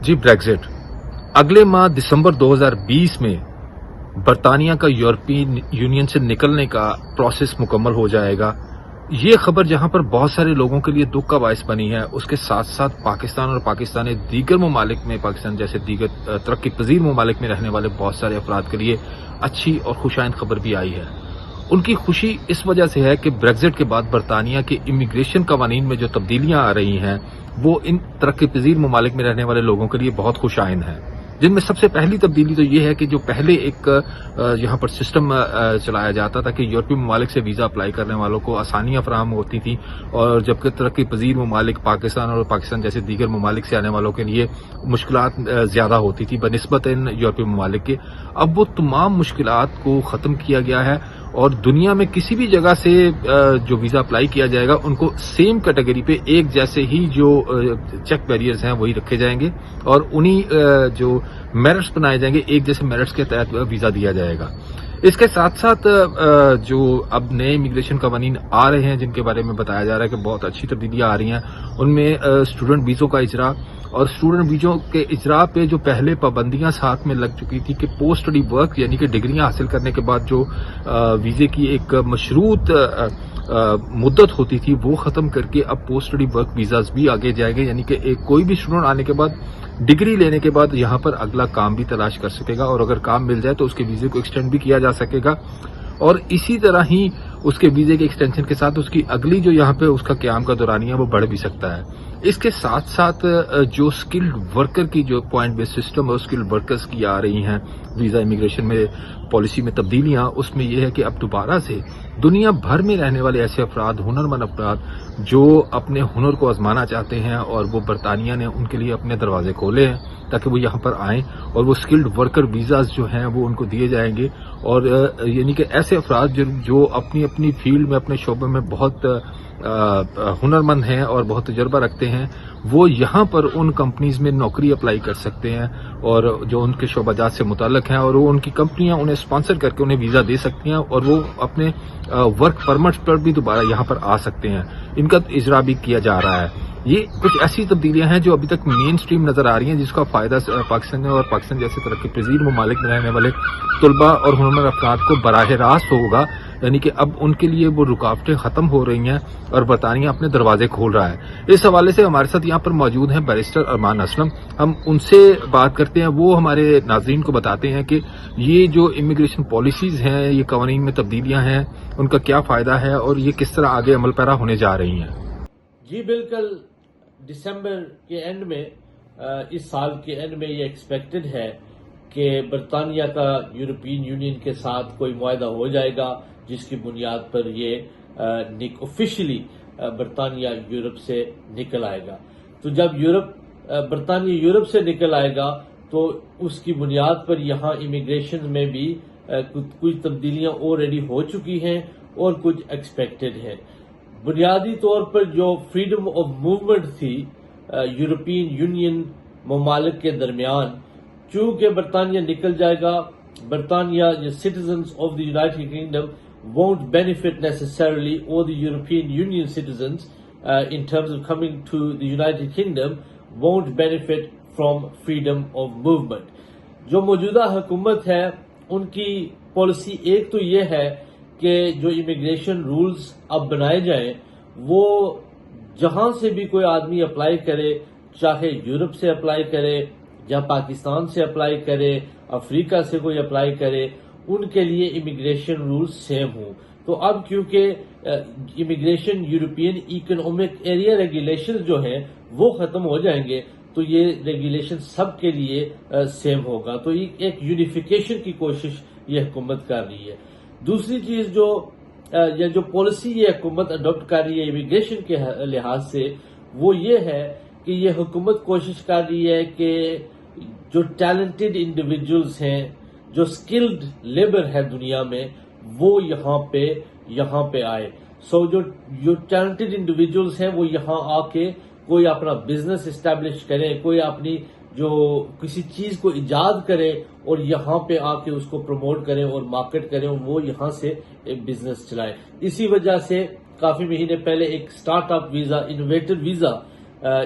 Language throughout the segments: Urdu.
جی بریگزٹ اگلے ماہ دسمبر 2020 میں برطانیہ کا یورپین یونین سے نکلنے کا پروسیس مکمل ہو جائے گا. یہ خبر جہاں پر بہت سارے لوگوں کے لیے دکھ کا باعث بنی ہے، اس کے ساتھ ساتھ پاکستان اور پاکستانی دیگر ممالک میں، پاکستان جیسے دیگر ترقی پذیر ممالک میں رہنے والے بہت سارے افراد کے لیے اچھی اور خوشائند خبر بھی آئی ہے. ان کی خوشی اس وجہ سے ہے کہ بریگزٹ کے بعد برطانیہ کے امیگریشن قوانین میں جو تبدیلیاں آ رہی ہیں وہ ان ترقی پذیر ممالک میں رہنے والے لوگوں کے لیے بہت خوشائند ہیں. جن میں سب سے پہلی تبدیلی تو یہ ہے کہ جو پہلے ایک یہاں پر سسٹم چلایا جاتا تھا کہ یورپی ممالک سے ویزا اپلائی کرنے والوں کو آسانیاں فراہم ہوتی تھیں، اور جبکہ ترقی پذیر ممالک پاکستان اور پاکستان جیسے دیگر ممالک سے آنے والوں کے لیے مشکلات زیادہ ہوتی تھی بنسبت ان یورپی ممالک کے. اب وہ تمام مشکلات کو ختم کیا گیا ہے، اور دنیا میں کسی بھی جگہ سے جو ویزا اپلائی کیا جائے گا ان کو سیم کیٹیگری پہ ایک جیسے ہی جو چیک بیریئرز ہیں وہی رکھے جائیں گے، اور انہی جو میرٹس بنائے جائیں گے ایک جیسے میرٹس کے تحت ویزا دیا جائے گا. اس کے ساتھ ساتھ جو اب نئے امیگریشن قوانین آ رہے ہیں جن کے بارے میں بتایا جا رہا ہے کہ بہت اچھی تبدیلیاں آ رہی ہیں، ان میں اسٹوڈنٹ ویزوں کا اجرا، اور اسٹوڈنٹ ویزوں کے اجرا پہ جو پہلے پابندیاں ساتھ میں لگ چکی تھی کہ پوسٹ اسٹڈی ورک یعنی کہ ڈگریاں حاصل کرنے کے بعد جو ویزے کی ایک مشروط مدت ہوتی تھی وہ ختم کر کے اب پوسٹ اسٹڈی ورک ویزاز بھی آگے جائے گے، یعنی کہ کوئی بھی اسٹوڈنٹ آنے کے بعد ڈگری لینے کے بعد یہاں پر اگلا کام بھی تلاش کر سکے گا، اور اگر کام مل جائے تو اس کے ویزے کو ایکسٹینڈ بھی کیا جا سکے گا، اور اسی طرح ہی اس کے ویزے کے ایکسٹینشن کے ساتھ اس کی اگلی جو یہاں پہ اس کا قیام کا دورانیہ وہ بڑھ بھی سکتا ہے. اس کے ساتھ ساتھ جو اسکلڈ ورکر کی جو پوائنٹ بیس سسٹم اور اسکلڈ ورکرز کی آ رہی ہیں ویزا امیگریشن میں پالیسی میں تبدیلیاں، اس میں یہ ہے کہ اب دوبارہ سے دنیا بھر میں رہنے والے ایسے افراد، ہنرمند افراد جو اپنے ہنر کو آزمانا چاہتے ہیں، اور وہ برطانیہ نے ان کے لیے اپنے دروازے کھولے ہیں تاکہ وہ یہاں پر آئیں، اور وہ اسکلڈ ورکر ویزاز جو ہیں وہ ان کو دیے جائیں گے. اور یعنی کہ ایسے افراد جو اپنی اپنی فیلڈ میں اپنے شعبے میں بہت ہنرمند ہیں اور بہت تجربہ رکھتے ہیں، وہ یہاں پر ان کمپنیز میں نوکری اپلائی کر سکتے ہیں، اور جو ان کے شعبہ جات سے متعلق ہیں، اور وہ ان کی کمپنیاں انہیں اسپانسر کر کے انہیں ویزا دے سکتی ہیں، اور وہ اپنے ورک پرمٹ پر بھی دوبارہ یہاں پر آ سکتے ہیں. ان کا اجرا بھی کیا جا رہا ہے. یہ کچھ ایسی تبدیلیاں ہیں جو ابھی تک مین سٹریم نظر آ رہی ہیں، جس کا فائدہ پاکستان اور پاکستان جیسے ترقی پذیر ممالک میں رہنے والے طلباء اور ہنرمند افراد کو براہ راست ہوگا، یعنی کہ اب ان کے لیے وہ رکاوٹیں ختم ہو رہی ہیں اور برطانیہ اپنے دروازے کھول رہا ہے. اس حوالے سے ہمارے ساتھ یہاں پر موجود ہیں بیرسٹر ارمان اسلم. ہم ان سے بات کرتے ہیں، وہ ہمارے ناظرین کو بتاتے ہیں کہ یہ جو امیگریشن پالیسیز ہیں، یہ قوانین میں تبدیلیاں ہیں، ان کا کیا فائدہ ہے اور یہ کس طرح آگے عمل پیرا ہونے جا رہی ہیں. جی بالکل، دسمبر کے اینڈ میں، اس سال کے اینڈ میں یہ ایکسپیکٹڈ ہے کہ برطانیہ کا یورپین یونین کے ساتھ کوئی معاہدہ ہو جائے گا جس کی بنیاد پر یہ آفیشلی برطانیہ یورپ سے نکل آئے گا. تو جب برطانیہ یورپ سے نکل آئے گا تو اس کی بنیاد پر یہاں امیگریشن میں بھی کچھ تبدیلیاں آلریڈی ہو چکی ہیں اور کچھ ایکسپیکٹڈ ہیں. بنیادی طور پر جو فریڈم آف موومنٹ تھی یورپین یونین ممالک کے درمیان، چونکہ برطانیہ نکل جائے گا، برطانیہ citizens of the United Kingdom won't benefit necessarily, or the European Union citizens in terms of coming to the United Kingdom won't benefit from freedom of movement. جو موجودہ حکومت ہے ان کی پالیسی ایک تو یہ ہے کہ جو امیگریشن رولز اب بنائے جائیں وہ جہاں سے بھی کوئی آدمی اپلائی کرے، چاہے یورپ سے اپلائی کرے یا پاکستان سے اپلائی کرے، افریقہ سے کوئی اپلائی کرے، ان کے لیے امیگریشن رولز سیم ہوں. تو اب کیونکہ immigration European economic area regulation جو ہیں وہ ختم ہو جائیں گے تو یہ ریگولیشن سب کے لیے سیم ہوگا. تو ایک یونیفیکیشن کی کوشش یہ حکومت کر رہی ہے. دوسری چیز جو پالیسی یہ حکومت اڈاپٹ کر رہی ہے امیگریشن کے لحاظ سے، وہ یہ ہے کہ یہ حکومت کوشش کر رہی ہے کہ جو ٹیلنٹڈ انڈیویجولز ہیں، جو اسکلڈ لیبر ہے دنیا میں، وہ یہاں پہ آئے. جو ٹیلنٹڈ انڈیویجولز ہیں وہ یہاں آ کے کوئی اپنا بزنس اسٹیبلش کریں، کوئی اپنی جو کسی چیز کو ایجاد کرے اور یہاں پہ آ کے اس کو پروموٹ کریں اور مارکیٹ کریں، وہ یہاں سے ایک بزنس چلائیں. اسی وجہ سے کافی مہینے پہلے ایک start up visa, innovator visa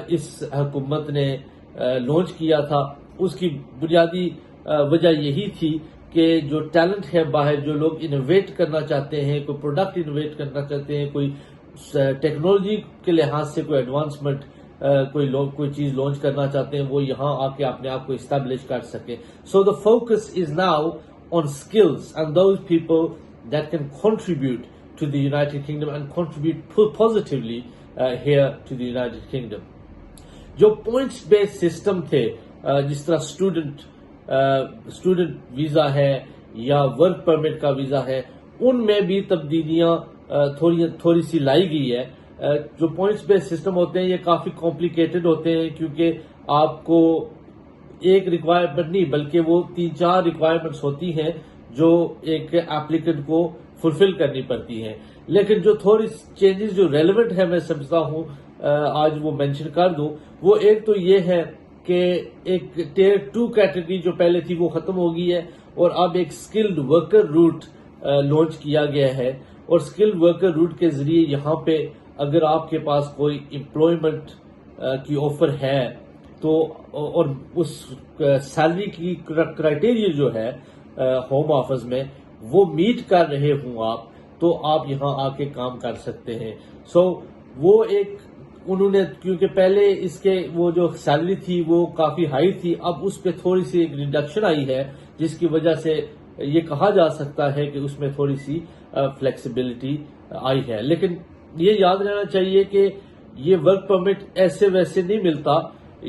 اس حکومت نے لانچ کیا تھا، اس کی بنیادی وجہ یہی تھی کہ جو ٹیلنٹ ہے باہر، جو لوگ انوویٹ کرنا چاہتے ہیں، کوئی پروڈکٹ انوویٹ کرنا چاہتے ہیں، کوئی ٹیکنالوجی کے لحاظ سے کوئی ایڈوانسمنٹ، کوئی چیز لانچ کرنا چاہتے ہیں، وہ یہاں آ کے اپنے آپ کو اسٹیبلش کر سکیں. So the focus is now on skills and those people that can contribute to the United Kingdom and contribute positively here to the United Kingdom. جو پوائنٹس بیس سسٹم تھے، جس طرح اسٹوڈنٹ ویزا ہے یا ورک پرمٹ کا ویزا ہے، ان میں بھی تبدیلیاں تھوڑی سی لائی گئی ہے. جو پوائنٹس بیس سسٹم ہوتے ہیں یہ کافی کمپلیکیٹڈ ہوتے ہیں، کیونکہ آپ کو ایک ریکوائرمنٹ نہیں بلکہ وہ 3-4 ریکوائرمنٹس ہوتی ہیں جو ایک ایپلیکنٹ کو فلفل کرنی پڑتی ہیں. لیکن جو تھوڑی چینجز جو ریلیونٹ ہے میں سمجھتا ہوں آج وہ مینشن کر دوں. وہ ایک تو یہ ہے کہ ایک ٹیئر 2 کیٹیگری جو پہلے تھی وہ ختم ہو گئی ہے، اور اب ایک اسکلڈ ورکر روٹ لانچ کیا گیا ہے. اور اسکلڈ ورکر روٹ کے ذریعے یہاں پہ اگر آپ کے پاس کوئی امپلائمنٹ کی آفر ہے تو، اور اس سیلری کی کرائٹیریا جو ہے ہوم آفس میں وہ میٹ کر رہے ہوں آپ، تو آپ یہاں آ کے کام کر سکتے ہیں. سو وہ ایک انہوں نے، کیونکہ پہلے اس کے وہ جو سیلری تھی وہ کافی ہائی تھی، اب اس پہ تھوڑی سی ایک ریڈکشن آئی ہے، جس کی وجہ سے یہ کہا جا سکتا ہے کہ اس میں تھوڑی سی فلیکسیبلٹی آئی ہے. لیکن یہ یاد رہنا چاہیے کہ یہ ورک پرمٹ ایسے ویسے نہیں ملتا،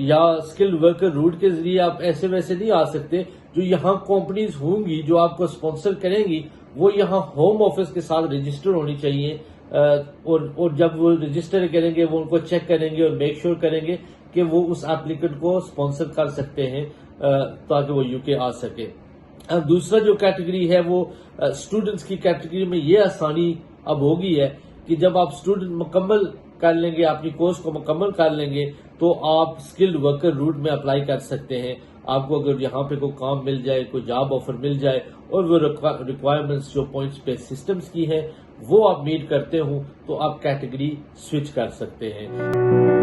یا اسکلڈ ورکر روٹ کے ذریعے آپ ایسے ویسے نہیں آ سکتے. جو یہاں کمپنیز ہوں گی جو آپ کو اسپانسر کریں گی، وہ یہاں ہوم آفس کے ساتھ رجسٹر ہونی چاہیے، اور جب وہ رجسٹر کریں گے وہ ان کو چیک کریں گے اور میک شور کریں گے کہ وہ اس ایپلیکنٹ کو اسپانسر کر سکتے ہیں تاکہ وہ یو کے آ سکے. دوسرا جو کیٹیگری ہے وہ اسٹوڈنٹس کی کیٹیگری میں یہ آسانی اب ہوگی ہے کہ جب آپ اسٹوڈنٹ مکمل کر لیں گے، اپنی کورس کو مکمل کر لیں گے، تو آپ اسکلڈ ورکر روٹ میں اپلائی کر سکتے ہیں. آپ کو اگر یہاں پہ کوئی کام مل جائے، کوئی جاب آفر مل جائے، اور وہ ریکوائرمنٹس جو پوائنٹس پہ سسٹمز کی ہیں وہ آپ میٹ کرتے ہوں، تو آپ کیٹیگری سوئچ کر سکتے ہیں.